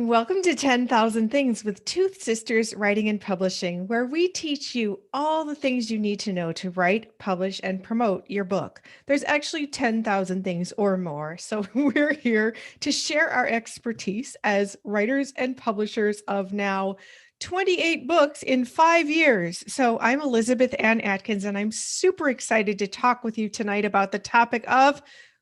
Welcome to 10,000 Things with Tooth Sisters Writing and Publishing, where we teach you all the things you need to know to write, publish, and promote your book. There's actually 10,000 things or more, so we're here to share our expertise as writers and publishers of now 28 books in 5 years. So I'm Elizabeth Ann Atkins, and I'm super excited to talk with you tonight about the topic of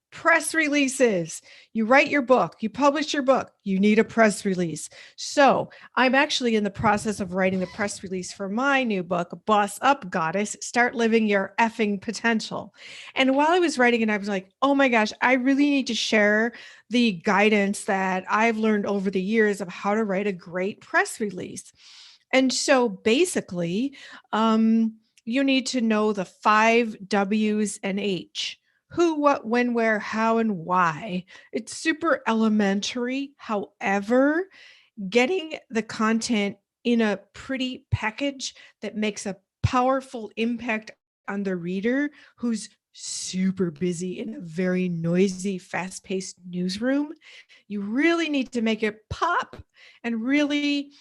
press releases. You write your book, you publish your book, you need a press release. So I'm actually in the process of writing the press release for my new book, Boss Up Goddess, Start Living Your Effing Potential. And while I was writing it, I was like, oh my gosh, I really need to share the guidance that I've learned over the years of how to write a great press release. And so basically, you need to know the 5 W's and H: who, what, when, where, how, and why. It's super elementary. However, getting the content in a pretty package that makes a powerful impact on the reader who's super busy in a very noisy, fast-paced newsroom, you really need to make it pop and really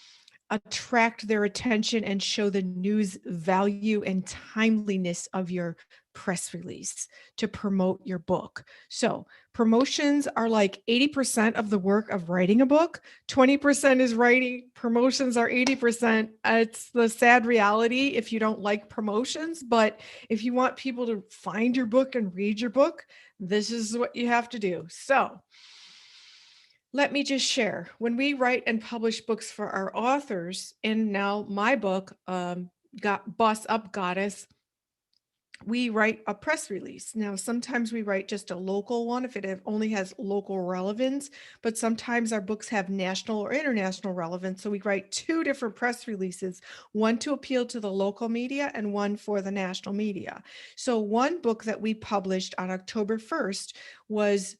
attract their attention and show the news value and timeliness of your press release to promote your book. So, promotions are like 80% of the work of writing a book. 20% is writing, promotions are 80%. It's the sad reality if you don't like promotions, but if you want people to find your book and read your book, this is what you have to do. So, let me just share. When we write and publish books for our authors, and now my book, got Boss Up Goddess, we write a press release. Now, sometimes we write just a local one if it only has local relevance, but sometimes our books have national or international relevance. So we write two different press releases, one to appeal to the local media and one for the national media. So one book that we published on October 1st was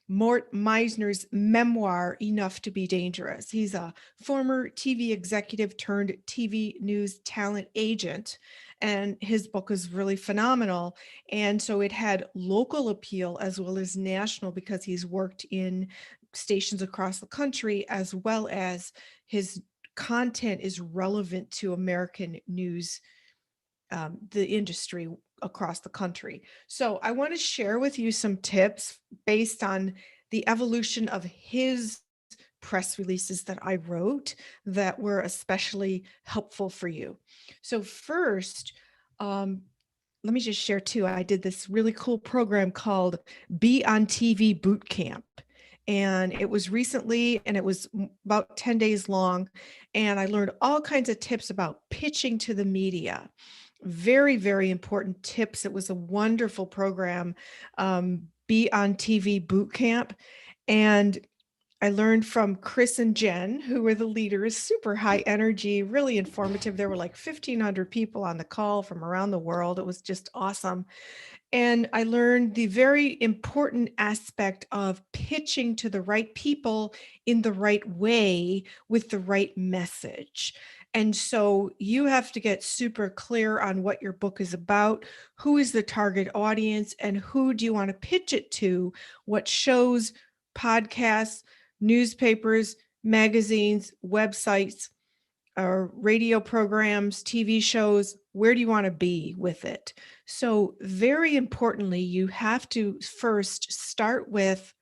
Mort Meisner's memoir, Enough to Be Dangerous. He's a former TV executive turned TV news talent agent, and his book is really phenomenal. And so it had local appeal as well as national because he's worked in stations across the country, as well as his content is relevant to American news, the industry across the country. So I want to share with you some tips based on the evolution of his press releases that I wrote that were especially helpful for you. So first, let me just share too. I did this really cool program called Be on TV Boot Camp. And it was recently, and it was about 10 days long. And I learned all kinds of tips about pitching to the media. Very, very important tips. It was a wonderful program, Be on TV Boot Camp. And I learned from Chris and Jen, who were the leaders, super high energy, really informative. There were like 1,500 people on the call from around the world. It was just awesome. And I learned the very important aspect of pitching to the right people in the right way with the right message. And so you have to get super clear on what your book is about, who is the target audience, and who do you want to pitch it to, what shows, podcasts, newspapers, magazines, websites, or radio programs, TV shows, where do you want to be with it? So very importantly, you have to first start with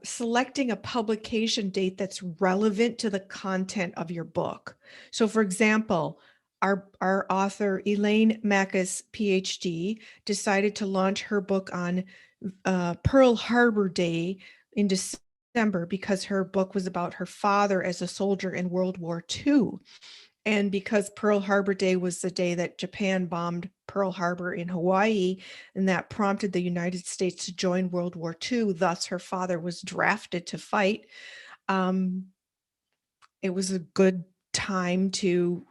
selecting a publication date that's relevant to the content of your book. So for example, our author, Elaine Mackes, PhD, decided to launch her book on Pearl Harbor Day in December because her book was about her father as a soldier in World War II. And because Pearl Harbor Day was the day that Japan bombed Pearl Harbor in Hawaii, and that prompted the United States to join World War II, thus her father was drafted to fight. It was a good time to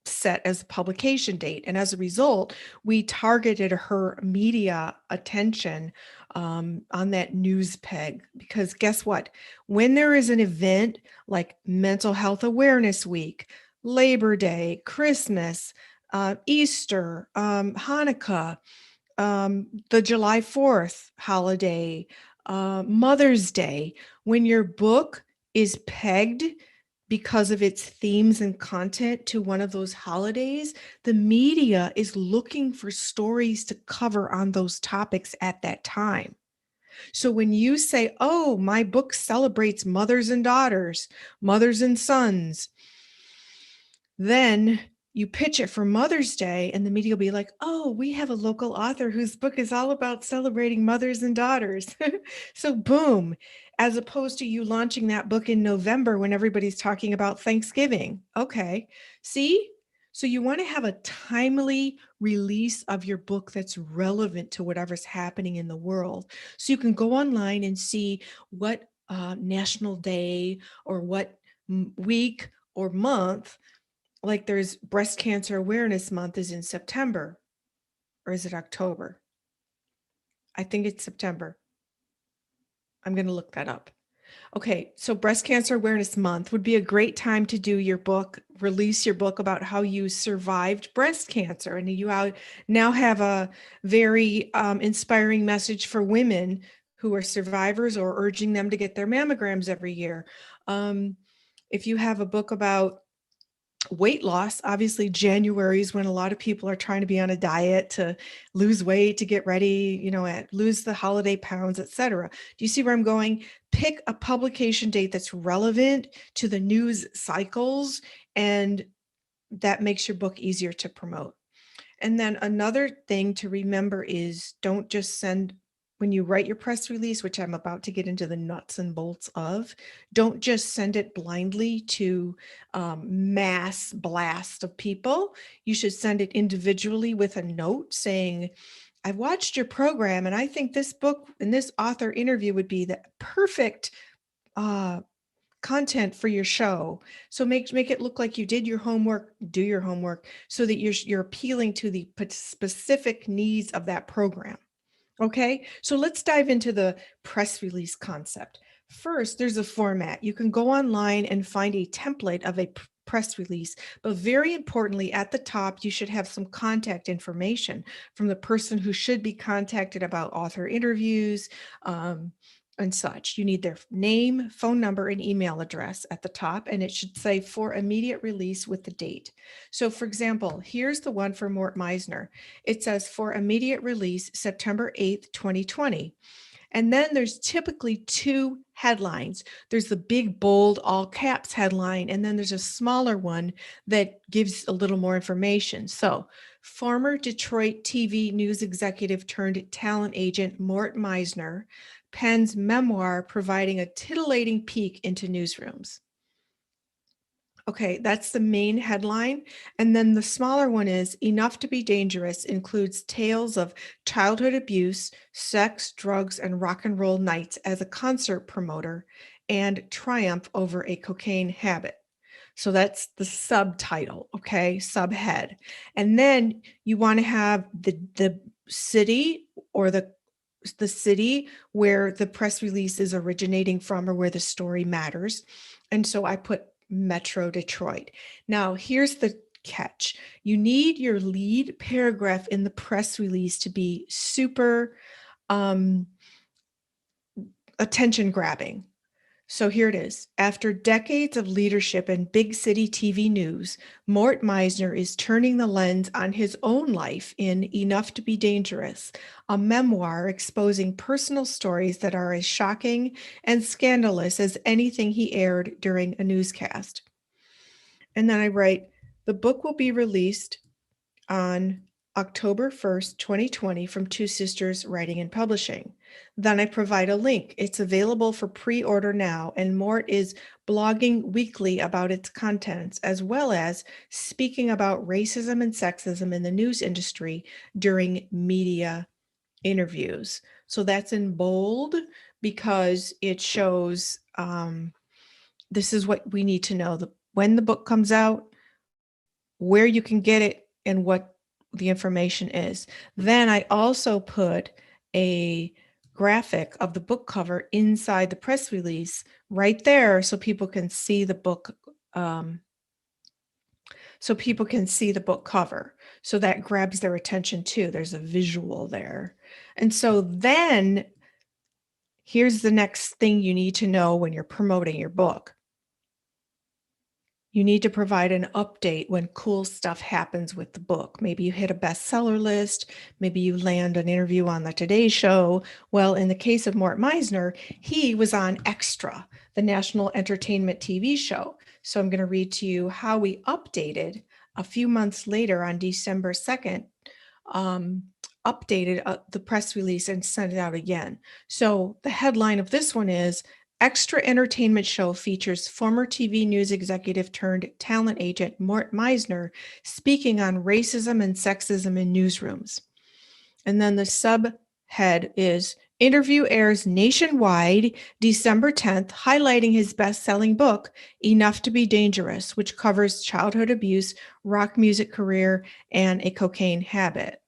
set as a publication date. And as a result, we targeted her media attention on that news peg. Because guess what? When there is an event like Mental Health Awareness Week, Labor Day, Christmas, Easter, Hanukkah, the July 4th holiday, Mother's Day, when your book is pegged because of its themes and content to one of those holidays, the media is looking for stories to cover on those topics at that time. So when you say, oh, my book celebrates mothers and daughters, mothers and sons, then you pitch it for Mother's Day, and the media will be like, oh, we have a local author whose book is all about celebrating mothers and daughters. So, boom, as opposed to you launching that book in November when everybody's talking about Thanksgiving. Okay, see? So, you want to have a timely release of your book that's relevant to whatever's happening in the world. So, you can go online and see what national day or what week or month, like there's breast cancer awareness month is in September, or is it October? I think it's September. I'm going to look that up. Okay, so breast cancer awareness month would be a great time to do your book, release your book about how you survived breast cancer. And you now have a very inspiring message for women who are survivors, or urging them to get their mammograms every year. If you have a book about weight loss, obviously January is when a lot of people are trying to be on a diet to lose weight, to get ready, lose the holiday pounds, etc. Do you see where I'm going? Pick a publication date that's relevant to the news cycles, and that makes your book easier to promote. And then another thing to remember is, don't just send, when you write your press release, which I'm about to get into the nuts and bolts of, don't just send it blindly to mass blast of people. You should send it individually with a note saying, I watched your program and I think this book and this author interview would be the perfect content for your show. So make it look like you did your homework, do your homework, so that you're appealing to the specific needs of that program. Okay, so let's dive into the press release concept. First, there's a format. You can go online and find a template of a press release, but very importantly, at the top, you should have some contact information from the person who should be contacted about author interviews, and such. You need their name, phone number, and email address at the top, and it should say for immediate release with the date. So for example, here's the one for Mort Meisner. It says for immediate release, September 8th, 2020. And then there's typically two headlines. There's the big, bold, all caps headline, and then there's a smaller one that gives a little more information. So, former Detroit TV news executive turned talent agent Mort Meisner pens memoir providing a titillating peek into newsrooms. Okay, that's the main headline. And then the smaller one is Enough to Be Dangerous includes tales of childhood abuse, sex, drugs, and rock and roll nights as a concert promoter, and triumph over a cocaine habit. So that's the subtitle, okay, subhead. And then you want to have the city, or the city where the press release is originating from, or where the story matters. And so I put Metro Detroit. Now, here's the catch. You need your lead paragraph in the press release to be super attention grabbing. So here it is. After decades of leadership in big city TV news, Mort Meisner is turning the lens on his own life in Enough to Be Dangerous, a memoir exposing personal stories that are as shocking and scandalous as anything he aired during a newscast. And then I write, the book will be released on October 1st, 2020 from Two Sisters Writing and Publishing. Then I provide a link. It's available for pre-order now, and Mort is blogging weekly about its contents, as well as speaking about racism and sexism in the news industry during media interviews. So that's in bold because it shows this is what we need to know: when the book comes out, where you can get it, and what the information is. Then I also put a graphic of the book cover inside the press release right there, so people can see the book. So people can see the book cover. So that grabs their attention too. There's a visual there. And so then Here's the next thing you need to know when you're promoting your book. You need to provide an update when cool stuff happens with the book. Maybe you hit a bestseller list. Maybe you land an interview on the Today Show. Well, in the case of Mort Meisner, he was on Extra, the national entertainment TV show. So I'm going to read to you how we updated a few months later on December 2nd, um, updated the press release and sent it out again. So the headline of this one is Extra Entertainment Show features former TV news executive turned talent agent Mort Meisner speaking on racism and sexism in newsrooms. And then the subhead is Interview airs nationwide December 10th, highlighting his best-selling book, Enough to Be Dangerous, which covers childhood abuse, rock music career, and a cocaine habit.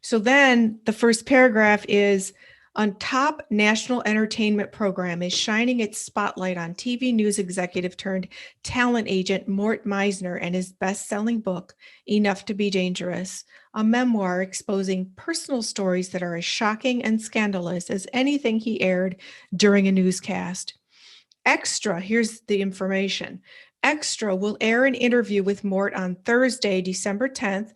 So then the first paragraph is on top national entertainment program is shining its spotlight on TV news executive turned talent agent Mort Meisner and his best-selling book, Enough to Be Dangerous, a memoir exposing personal stories that are as shocking and scandalous as anything he aired during a newscast. Extra, here's the information. Extra will air an interview with Mort on Thursday, December 10th,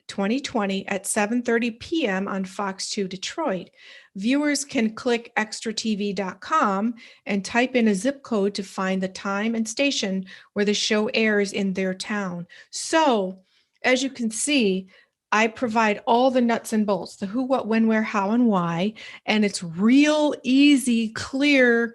2020 at 7:30 p.m. on Fox 2 Detroit. Viewers can click extratv.com and type in a zip code to find the time and station where the show airs in their town. So, as you can see, I provide all the nuts and bolts, the who, what, when, where, how, and why, and it's real easy, clear,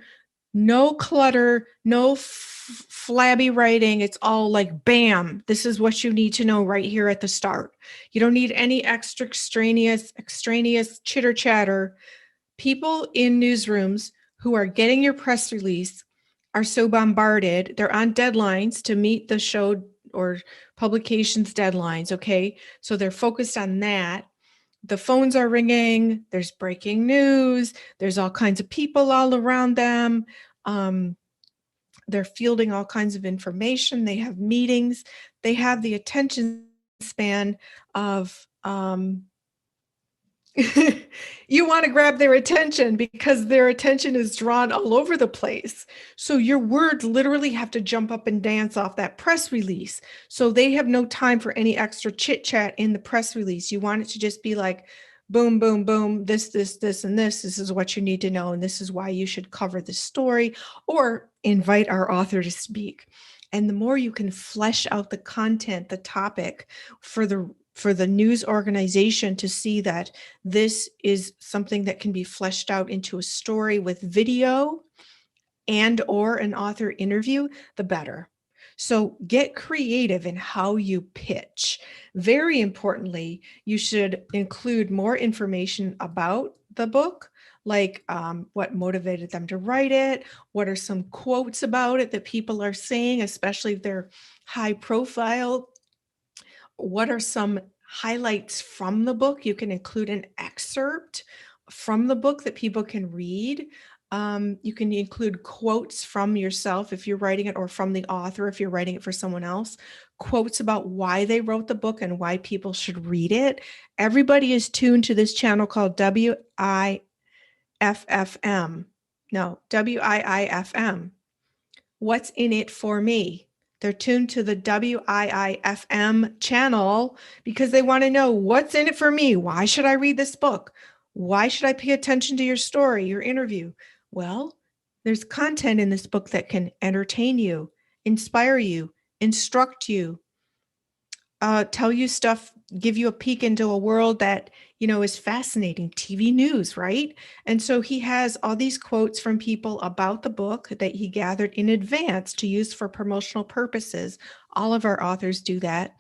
no clutter, no flabby writing. It's all like, bam, this is what you need to know right here at the start. You don't need any extra extraneous chitter chatter. People in newsrooms who are getting your press release are so bombarded. They're on deadlines to meet the show or publications deadlines. Okay. So they're focused on that. The phones are ringing, there's breaking news, there's all kinds of people all around them. Um, they're fielding all kinds of information, they have meetings, they have the attention span of you want to grab their attention because their attention is drawn all over the place. So your words literally have to jump up and dance off that press release. So they have no time for any extra chit chat in the press release. You want it to just be like, boom, boom, boom, this, and this. This is what you need to know. And this is why you should cover this story or invite our author to speak. And the more you can flesh out the content, the topic for the news organization to see that this is something that can be fleshed out into a story with video and or an author interview, the better. So get creative in how you pitch. Very importantly, you should include more information about the book, like what motivated them to write it, what are some quotes about it that people are saying, especially if they're high profile. What are some highlights from the book? You can include an excerpt from the book that people can read. You can include quotes from yourself if you're writing it, or from the author if you're writing it for someone else, quotes about why they wrote the book and why people should read it. Everybody is tuned to this channel called WIFFM. No, WIIFM. What's in it for me? They're tuned to the WIIFM channel because they want to know what's in it for me. Why should I read this book? Why should I pay attention to your story, your interview? Well, there's content in this book that can entertain you, inspire you, instruct you, tell you stuff, give you a peek into a world that, is fascinating. TV news, right? And so he has all these quotes from people about the book that he gathered in advance to use for promotional purposes. All of our authors do that.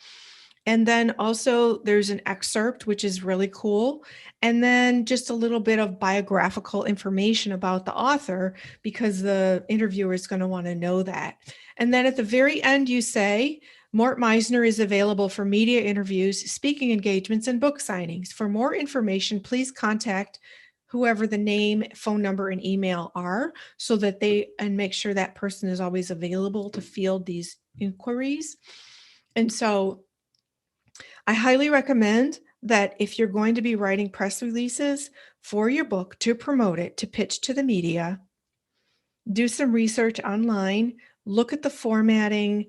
And then also there's an excerpt, which is really cool. And then just a little bit of biographical information about the author, because the interviewer is going to want to know that. And then at the very end, you say, Mort Meisner is available for media interviews, speaking engagements, and book signings. For more information, please contact whoever the name, phone number, and email are, so that and make sure that person is always available to field these inquiries. And so I highly recommend that if you're going to be writing press releases, for your book to promote it, to pitch to the media. Do some research online, look at the formatting.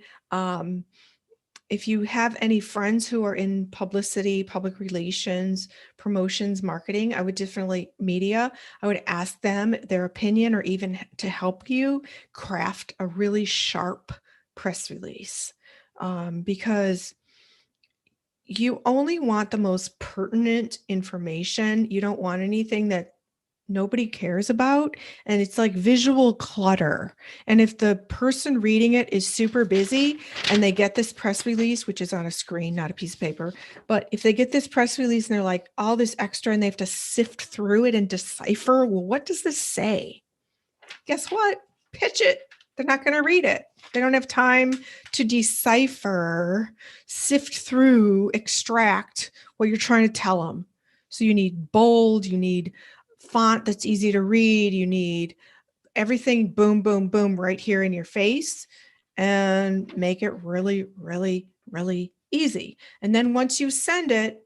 If you have any friends who are in publicity, public relations, promotions, marketing, I would definitely media, I would ask them their opinion or even to help you craft a really sharp press release. Because you only want the most pertinent information. You don't want anything that nobody cares about. And it's like visual clutter. And if the person reading it is super busy and they get this press release, which is on a screen, not a piece of paper, but if they get this press release and they're like all this extra and they have to sift through it and decipher, well, what does this say? Guess what? Pitch it. They're not going to read it. They don't have time to decipher, sift through, extract what you're trying to tell them. So you need bold, you need font that's easy to read, you need everything boom, boom, boom right here in your face, and make it really, really, really easy. And then once you send it,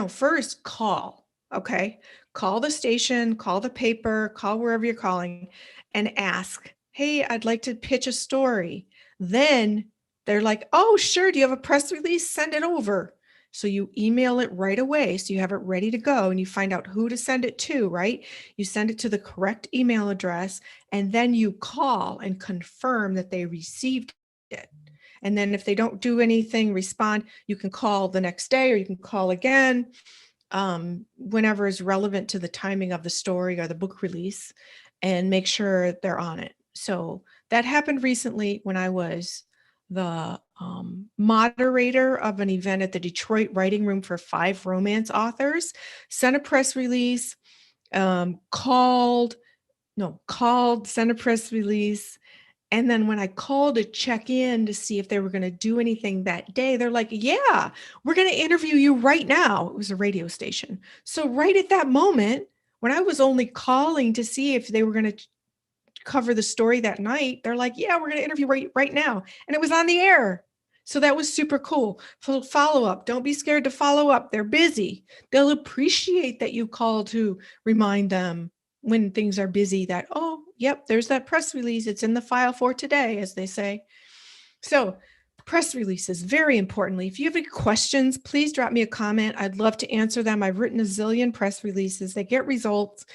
first call, okay? Call the station, call the paper, call wherever you're calling and ask, hey, I'd like to pitch a story. Then they're like, oh, sure. Do you have a press release? Send it over. So you email it right away. So you have it ready to go and you find out who to send it to, right? You send it to the correct email address and then you call and confirm that they received it. And then if they don't do anything, respond, you can call the next day or you can call again whenever is relevant to the timing of the story or the book release and make sure they're on it. So that happened recently when I was the moderator of an event at the Detroit Writing Room for 5 romance authors, sent a press release, called, sent a press release. And then when I called to check in to see if they were going to do anything that day, they're like, yeah, we're going to interview you right now. It was a radio station. So right at that moment, when I was only calling to see if they were going to cover the story that night, they're like, yeah, we're going to interview right now. And it was on the air. So that was super cool. Follow up. Don't be scared to follow up. They're busy. They'll appreciate that you call to remind them when things are busy that, oh, yep, there's that press release. It's in the file for today, as they say. So press releases, very importantly. If you have any questions, please drop me a comment. I'd love to answer them. I've written a zillion press releases. They get results.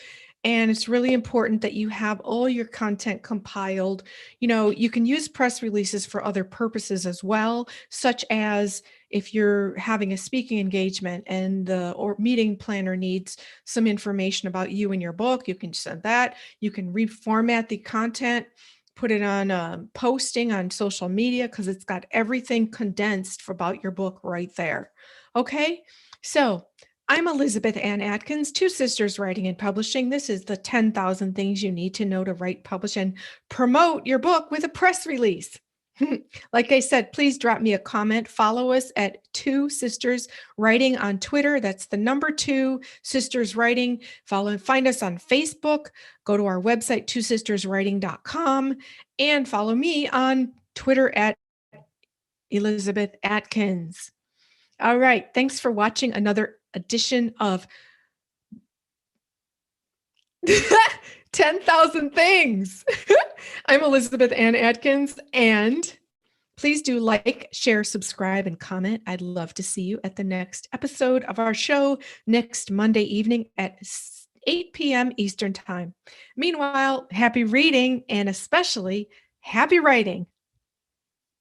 And it's really important that you have all your content compiled. You can use press releases for other purposes as well, such as if you're having a speaking engagement and the meeting planner needs some information about you and your book, you can send that. You can reformat the content, put it on posting on social media because it's got everything condensed about your book right there. Okay, so I'm Elizabeth Ann Atkins, Two Sisters Writing and Publishing. This is the 10,000 things you need to know to write, publish, and promote your book with a press release. Like I said, please drop me a comment. Follow us at Two Sisters Writing on Twitter. That's the number 2 Sisters Writing. Find us on Facebook. Go to our website, twosisterswriting.com, and follow me on Twitter at Elizabeth Atkins. All right. Thanks for watching another edition of 10,000 Things. I'm Elizabeth Ann Atkins, and please do like, share, subscribe, and comment. I'd love to see you at the next episode of our show next Monday evening at 8 p.m. Eastern Time. Meanwhile, happy reading and especially happy writing.